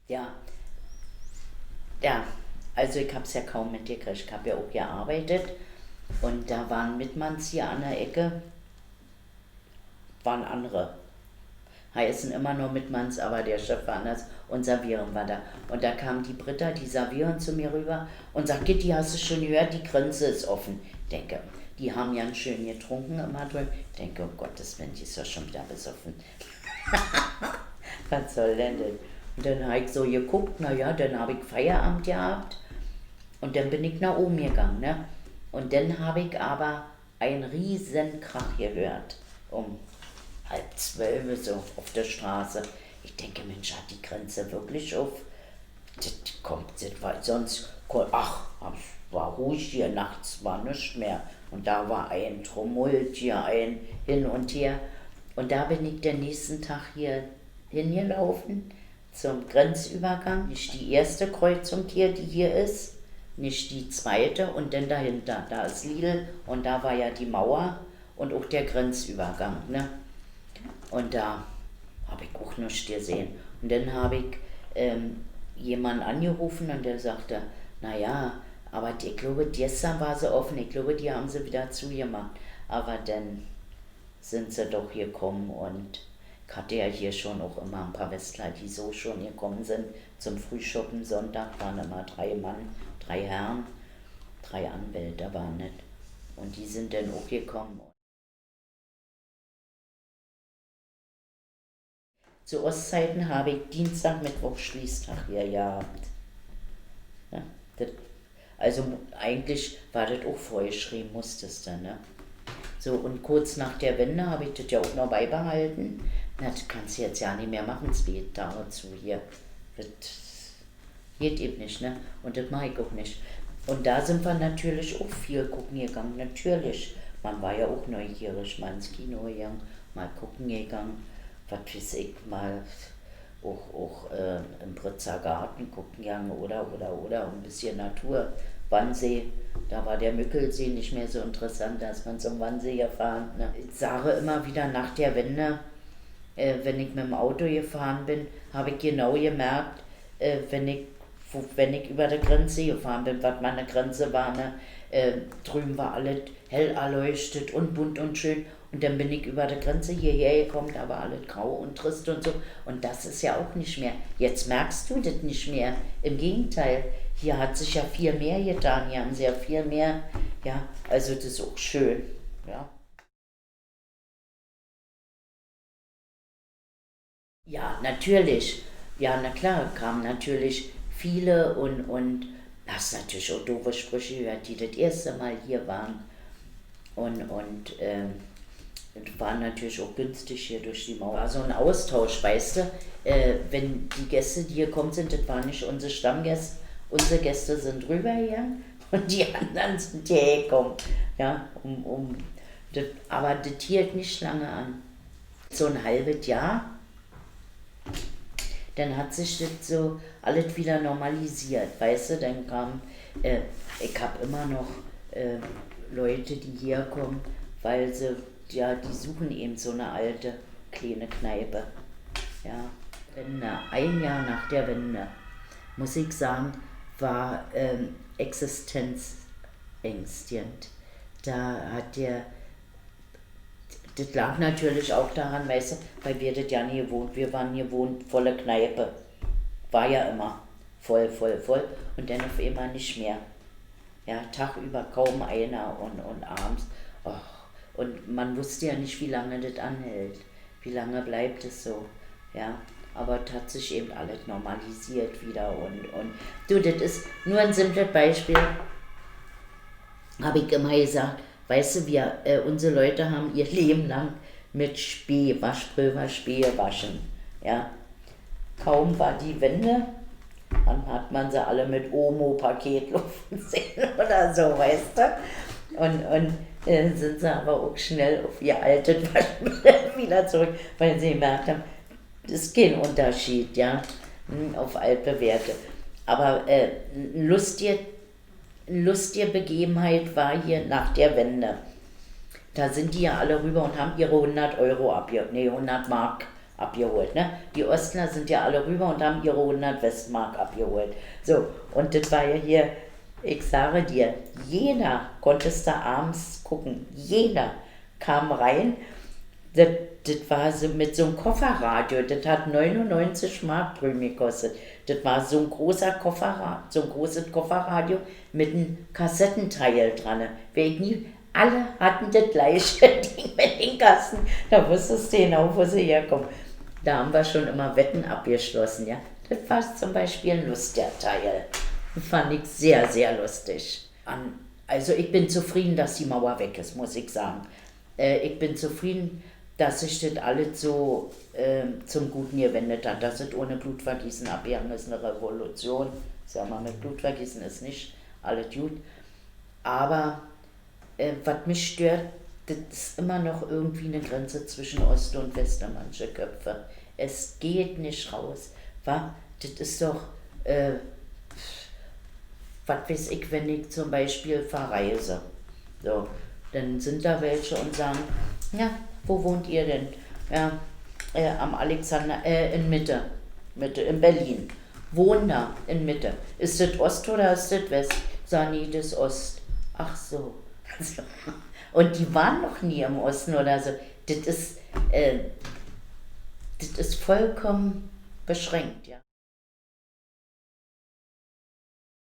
Ja, ja, also ich habe es ja kaum mitgekriegt. Ich habe ja auch gearbeitet und da waren Mitmanns hier an der Ecke, waren andere. Heißen immer nur Mitmanns, aber der Chef war anders und Servieren war da. Und da kam die Britta, die Servieren zu mir rüber und sagt, Gitti, hast du schon gehört, die Grenze ist offen. Ich denke, die haben ja schön getrunken immer drin. Ich denke, um Gottes Willen, die ist ja schon wieder besoffen. Was soll denn das? Und dann habe ich so geguckt, naja, dann habe ich Feierabend gehabt und dann bin ich nach oben gegangen. Ne? Und dann habe ich aber einen riesen Krach gehört, um 11:30 so auf der Straße. Ich denke, Mensch, hat die Grenze wirklich auf? Das kommt, das war sonst, ach, es war ruhig hier, nachts war nichts mehr. Und da war ein Tumult hier, ein Hin und Her. Und da bin ich den nächsten Tag hier hingelaufen zum Grenzübergang. Nicht die erste Kreuzung hier, die hier ist, nicht die zweite und dann dahinter. Da ist Lidl und da war ja die Mauer und auch der Grenzübergang. Ne? Und da habe ich auch nichts gesehen. Und dann habe ich jemanden angerufen und der sagte, naja, aber ich glaube, gestern war sie offen, ich glaube, die haben sie wieder zugemacht. Aber dann sind sie doch gekommen und ich hatte ja hier schon auch immer ein paar Westler, die so schon gekommen sind. Zum Frühschoppen Sonntag waren immer 3 Mann, 3 Herren, 3 Anwälte waren nicht. Und die sind dann auch gekommen. Zu Ostzeiten habe ich Dienstag, Mittwoch, Schließtag hier gehabt. Ja, das, also eigentlich war das auch vorgeschrieben, musstest du, ne? So, und kurz nach der Wende habe ich das ja auch noch beibehalten. Na, das kannst du jetzt ja nicht mehr machen, 2 Tage zu hier. Das geht eben nicht, ne? Und das mache ich auch nicht. Und da sind wir natürlich auch viel gucken gegangen, natürlich. Man war ja auch neugierig, mal ins Kino gegangen, mal gucken gegangen, was weiß ich, mal auch im Britzer Garten gucken gegangen oder ein bisschen Natur. Wannsee, da war der Mückelsee nicht mehr so interessant, da ist man zum Wannsee gefahren. Ne? Ich sage immer wieder nach der Wende, wenn ich mit dem Auto gefahren bin, habe ich genau gemerkt, wenn ich über der Grenze gefahren bin, was meine Grenze war, ne? Drüben war alles hell erleuchtet und bunt und schön. Und dann bin ich über der Grenze hierher gekommen, da war alles grau und trist und so. Und das ist ja auch nicht mehr. Jetzt merkst du das nicht mehr. Im Gegenteil, hier hat sich ja viel mehr getan. Hier haben sie ja viel mehr, ja, also das ist auch schön. Ja, ja natürlich. Ja, na klar, kamen natürlich viele und hast natürlich auch doofe Sprüche gehört, die das erste Mal hier waren. Und war natürlich auch günstig hier durch die Mauer. War so ein Austausch, weißt du? Wenn die Gäste, die hier kommen sind, das waren nicht unsere Stammgäste. Unsere Gäste sind rübergegangen und die anderen sind hierher gekommen. Ja, aber das hielt nicht lange an. So ein halbes Jahr, dann hat sich das so alles wieder normalisiert, weißt du? Dann kam, ich habe immer noch äh, Leute, die hier kommen, weil sie, ja, die suchen eben so eine alte kleine Kneipe. Ja, Wende, ein Jahr nach der Wende, muss ich sagen, war existenzängstend. Da hat der, das lag natürlich auch daran, weißt du, weil wir das ja nie gewohnt, wir waren gewohnt, volle Kneipe. War ja immer voll, voll, voll und dann auf einmal nicht mehr. Ja, Tag über kaum einer und abends. Och, und man wusste ja nicht, wie lange das anhält. Wie lange bleibt es so. Ja, aber das hat sich eben alles normalisiert wieder und du, das ist nur ein simples Beispiel, habe ich immer gesagt, weißt du, unsere Leute haben ihr Leben lang mit Spee, Waschpulver, Spee gewaschen. Ja, kaum war die Wende, dann hat man sie alle mit Omo-Paketluft sehen oder so, weißt du? Und sind sie aber auch schnell auf ihr altes Waschmittel wieder zurück, weil sie gemerkt haben, das ist kein Unterschied, ja, auf altbewährte. Aber lustige Begebenheit war hier nach der Wende. Da sind die ja alle rüber und haben ihre 100 Euro nee, 100 Mark abgeholt. Ne? Die Ostler sind ja alle rüber und haben ihre 100 Westmark abgeholt. So, und das war ja hier, ich sage dir, jeder konntest da abends gucken, jeder kam rein. Das war so mit so einem Kofferradio, das hat 99 Mark drüben gekostet. Das war so ein großer Kofferradio, so ein großes Kofferradio mit einem Kassettenteil dran. Alle hatten das gleiche Ding mit den Kassen, da wusstest du genau, wo sie herkommen. Da haben wir schon immer Wetten abgeschlossen, ja. Das war zum Beispiel ein lustiger Teil. Das fand ich sehr, sehr lustig. Also ich bin zufrieden, dass die Mauer weg ist, muss ich sagen. Ich bin zufrieden, dass sich das alles so zum Guten gewendet hat, dass es ohne Blutvergießen abgegangen ist, eine Revolution. Sag mal, mit Blutvergießen ist nicht alles gut. Aber was mich stört, das ist immer noch irgendwie eine Grenze zwischen Ost und West in manche Köpfe. Es geht nicht raus. Wa? Das ist doch, was weiß ich, wenn ich zum Beispiel verreise. So, dann sind da welche und sagen, ja, wo wohnt ihr denn? Ja, am Alexander, in Mitte, in Berlin. Wohnen da, in Mitte. Ist das Ost oder ist das West? Sag nie, das ist Ost. Ach so. Und die waren noch nie im Osten oder so. Das ist vollkommen beschränkt, ja.